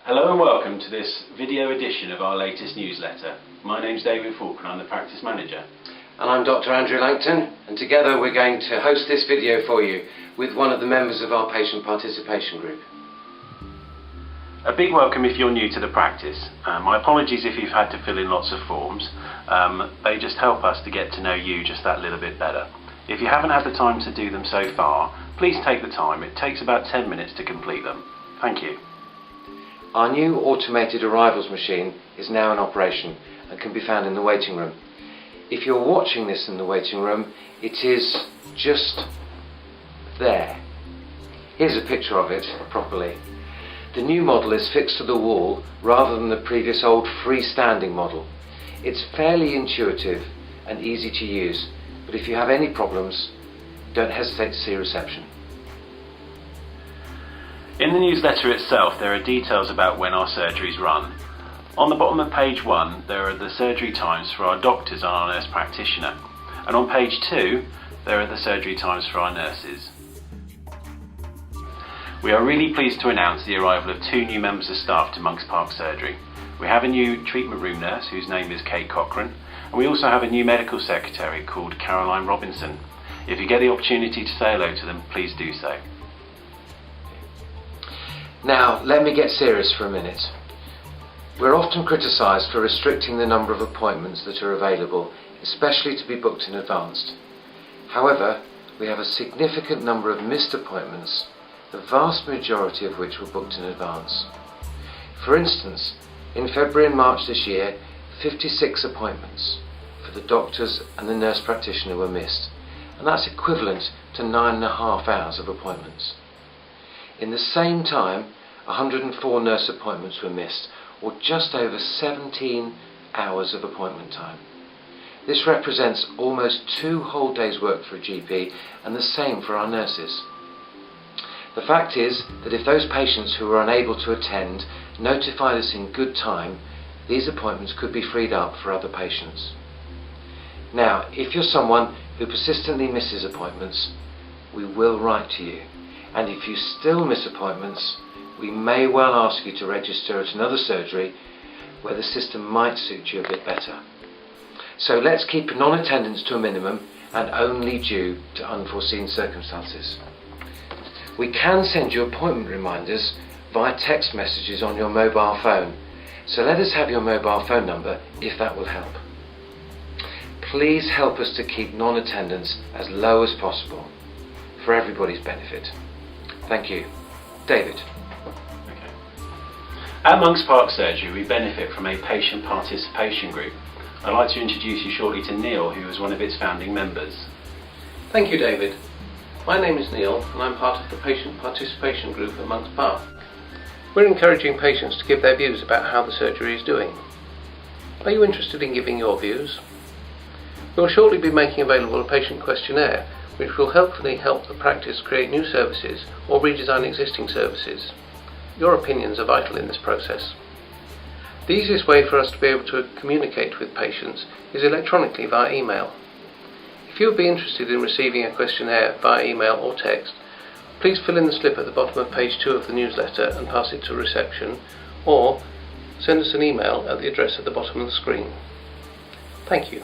Hello and welcome to this video edition of our latest newsletter. My name's David Faulkner, I'm the practice manager. And I'm Dr. Andrew Langton, and together we're going to host this video for you with one of the members of our patient participation group. A big welcome if you're new to the practice. My apologies if you've had to fill in lots of forms. They just help us to get to know you just that little bit better. If you haven't had the time to do them so far, please take the time. It takes about 10 minutes to complete them. Thank you. Our new automated arrivals machine is now in operation and can be found in the waiting room. If you're watching this in the waiting room, it is just there. Here's a picture of it properly. The new model is fixed to the wall rather than the previous old freestanding model. It's fairly intuitive and easy to use, but if you have any problems, don't hesitate to see reception. In the newsletter itself, there are details about when our surgeries run. On the bottom of page 1, there are the surgery times for our doctors and our nurse practitioner. And on page 2, there are the surgery times for our nurses. We are really pleased to announce the arrival of 2 new members of staff to Monks Park Surgery. We have a new treatment room nurse whose name is Kate Cochran, and we also have a new medical secretary called Caroline Robinson. If you get the opportunity to say hello to them, please do so. Now, let me get serious for a minute. We're often criticised for restricting the number of appointments that are available, especially to be booked in advance. However, we have a significant number of missed appointments, the vast majority of which were booked in advance. For instance, in February and March this year, 56 appointments for the doctors and the nurse practitioner were missed, and that's equivalent to 9.5 hours of appointments. In the same time, 104 nurse appointments were missed, or just over 17 hours of appointment time. This represents almost 2 whole days' work for a GP, and the same for our nurses. The fact is that if those patients who were unable to attend notified us in good time, these appointments could be freed up for other patients. Now, if you're someone who persistently misses appointments, we will write to you. And if you still miss appointments, we may well ask you to register at another surgery where the system might suit you a bit better. So let's keep non-attendance to a minimum and only due to unforeseen circumstances. We can send you appointment reminders via text messages on your mobile phone, so let us have your mobile phone number if that will help. Please help us to keep non-attendance as low as possible for everybody's benefit. Thank you. David. Okay. At Monks Park Surgery, we benefit from a patient participation group. I'd like to introduce you shortly to Neil, who is one of its founding members. Thank you, David. My name is Neil, and I'm part of the patient participation group at Monks Park. We're encouraging patients to give their views about how the surgery is doing. Are you interested in giving your views? We'll shortly be making available a patient questionnaire, which will hopefully help the practice create new services or redesign existing services. Your opinions are vital in this process. The easiest way for us to be able to communicate with patients is electronically via email. If you would be interested in receiving a questionnaire via email or text, please fill in the slip at the bottom of page 2 of the newsletter and pass it to reception, or send us an email at the address at the bottom of the screen. Thank you.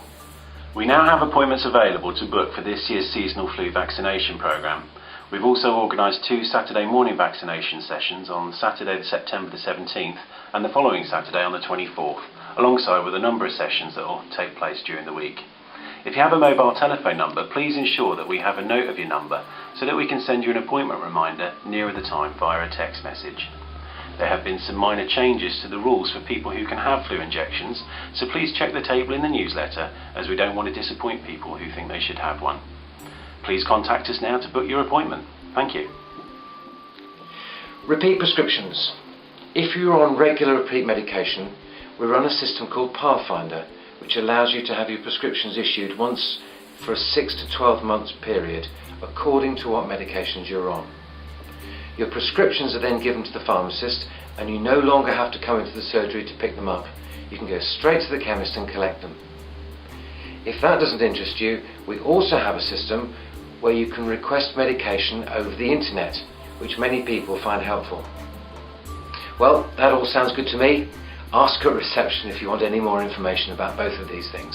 We now have appointments available to book for this year's seasonal flu vaccination programme. We've also organised 2 Saturday morning vaccination sessions on Saturday September the 17th and the following Saturday on the 24th, alongside with a number of sessions that will take place during the week. If you have a mobile telephone number, please ensure that we have a note of your number so that we can send you an appointment reminder nearer the time via a text message. There have been some minor changes to the rules for people who can have flu injections, so please check the table in the newsletter, as we don't want to disappoint people who think they should have one. Please contact us now to book your appointment. Thank you. Repeat prescriptions. If you are on regular repeat medication, we run a system called Pathfinder, which allows you to have your prescriptions issued once for a 6 to 12 months period, according to what medications you're on. Your prescriptions are then given to the pharmacist, and you no longer have to come into the surgery to pick them up. You can go straight to the chemist and collect them. If that doesn't interest you, we also have a system where you can request medication over the internet, which many people find helpful. Well, that all sounds good to me. Ask at reception if you want any more information about both of these things.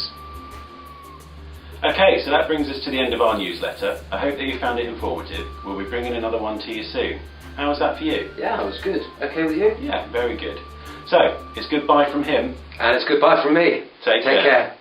Okay, so that brings us to the end of our newsletter. I hope that you found it informative. We'll be bringing another one to you soon. How was that for you? Yeah, it was good. Okay with you? Yeah, very good. So, it's goodbye from him. And it's goodbye from me. Take care. Take care.